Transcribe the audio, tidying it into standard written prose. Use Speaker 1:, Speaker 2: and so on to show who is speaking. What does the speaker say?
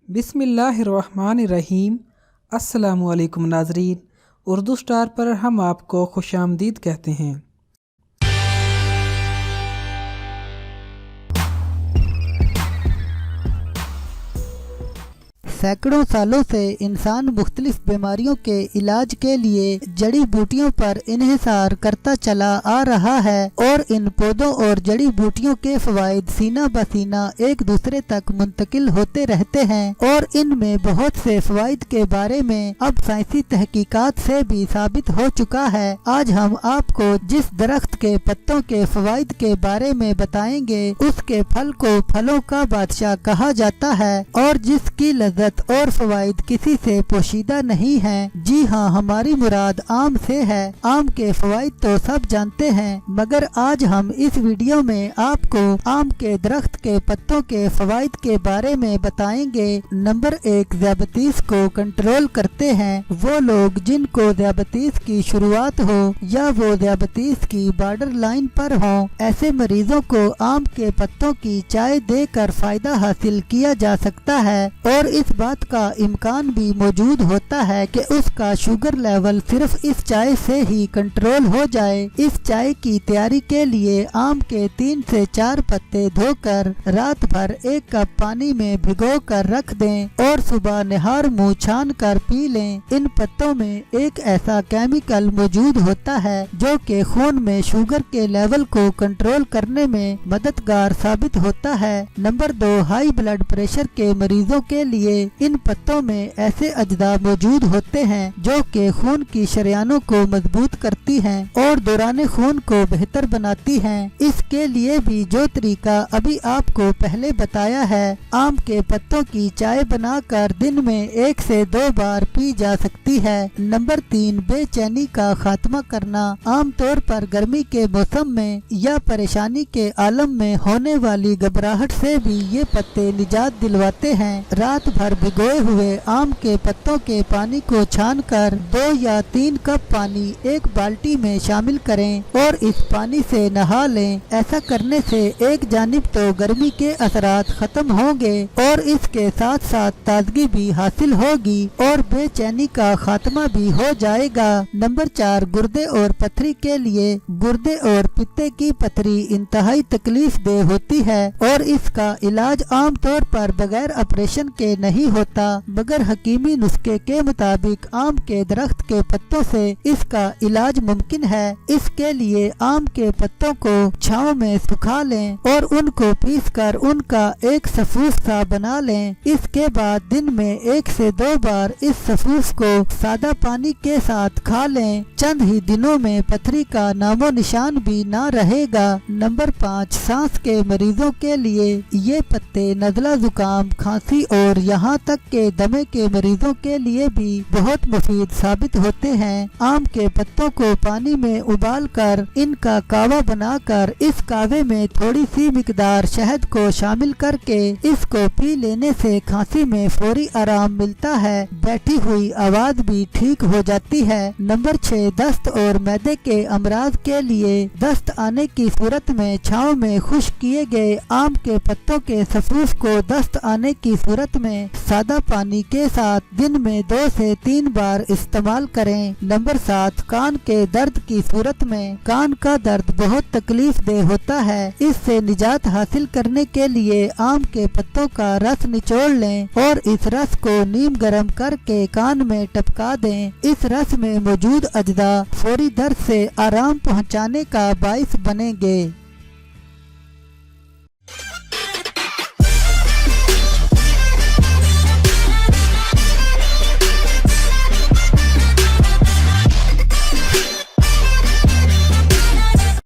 Speaker 1: बिस्मिल्लाहिर्रहमानिर्रहीम। अस्सलामुअलैकुम नाज़रीन, उर्दू स्टार पर हम आपको खुशामदीद कहते हैं।
Speaker 2: सैकड़ों सालों से इंसान मुख्तलिफ बीमारियों के इलाज के लिए जड़ी बूटियों पर इन्हिसार करता चला आ रहा है और इन पौधों और जड़ी बूटियों के फ़वाइद सीना बसीना एक दूसरे तक मुंतकिल होते रहते हैं और इनमें बहुत से फ़वाइद के बारे में अब साइंसी तहकीकात से भी साबित हो चुका है। आज हम आपको जिस दरख्त के पत्तों के फ़वाइद के बारे में बताएंगे उसके फल को फलों का बादशाह कहा जाता है और जिसकी लज़्ज़त और फ़वाइद किसी से पोशीदा नहीं है। जी हाँ, हमारी मुराद आम से है। आम के फ़वाइद तो सब जानते हैं, मगर आज हम इस वीडियो में आपको आम के दरख्त के पत्तों के फ़वाइद के बारे में बताएंगे। नंबर 1, ज़ियाबतीस को कंट्रोल करते हैं। वो लोग जिनको ज़ियाबतीस की शुरुआत हो या वो ज़ियाबतीस की बॉर्डर लाइन पर हो, ऐसे मरीजों को आम के पत्तों की चाय देकर फायदा हासिल किया जा सकता है और इस बात का इम्कान भी मौजूद होता है कि उसका शुगर लेवल सिर्फ इस चाय से ही कंट्रोल हो जाए। इस चाय की तैयारी के लिए आम के 3 से 4 पत्ते धोकर रात भर 1 कप पानी में भिगो कर रख दें और सुबह निहार मुंह छान कर पी लें। इन पत्तों में एक ऐसा केमिकल मौजूद होता है जो कि खून में शुगर के लेवल को कंट्रोल करने में मददगार साबित होता है। नंबर 2, हाई ब्लड प्रेशर के मरीजों के लिए इन पत्तों में ऐसे अज्जा मौजूद होते हैं जो कि खून की शरियानों को मजबूत करती हैं और दौरान खून को बेहतर बनाती हैं। इसके लिए भी जो तरीका अभी आपको पहले बताया है, आम के पत्तों की चाय बनाकर दिन में 1 से 2 बार पी जा सकती है। नंबर 3, बेचैनी का खात्मा करना। आम तौर पर गर्मी के मौसम में या परेशानी के आलम में होने वाली घबराहट से भी ये पत्ते निजात दिलवाते हैं। रात भर भिगोए हुए आम के पत्तों के पानी को छानकर 2 या 3 कप पानी एक बाल्टी में शामिल करें और इस पानी से नहा लें। ऐसा करने से एक जानिब तो गर्मी के असरात खत्म होंगे और इसके साथ साथ ताजगी भी हासिल होगी और बेचैनी का खात्मा भी हो जाएगा। नंबर 4, गुर्दे और पथरी के लिए। गुर्दे और पित्ते की पथरी इंतहाई तकलीफ दे होती है और इसका इलाज आम तौर पर बगैर ऑपरेशन के नहीं होता, मगर हकीमी नुस्खे के मुताबिक आम के दरख्त के पत्तों से इसका इलाज मुमकिन है। इसके लिए आम के पत्तों को छांव में सुखा लें और उनको पीसकर उनका एक सफूस सा बना लें। इसके बाद दिन में 1 से 2 बार इस सफूस को सादा पानी के साथ खा लें। चंद ही दिनों में पथरी का नामो निशान भी ना रहेगा। नंबर 5, सांस के मरीजों के लिए ये पत्ते नज़ला, जुकाम, खांसी और यहाँ तक के दमे के मरीजों के लिए भी बहुत मुफीद साबित होते हैं। आम के पत्तों को पानी में उबालकर इनका कावा बनाकर इस कावे में थोड़ी सी मिकदार शहद को शामिल करके इसको पी लेने से खांसी में फौरी आराम मिलता है। बैठी हुई आवाज भी ठीक हो जाती है। नंबर 6, दस्त और मैदे के अमराज के लिए। दस्त आने की सूरत में छांव में खुश्क किए गए आम के पत्तों के सफूस को दस्त आने की सूरत में सादा पानी के साथ दिन में 2 से 3 बार इस्तेमाल करें। नंबर 7, कान के दर्द की सूरत में। कान का दर्द बहुत तकलीफ दे होता है। इससे निजात हासिल करने के लिए आम के पत्तों का रस निचोड़ लें और इस रस को नीम गर्म करके कान में टपका दें। इस रस में मौजूद अज्जा फौरी दर्द से आराम पहुंचाने का बाइस बनेंगे।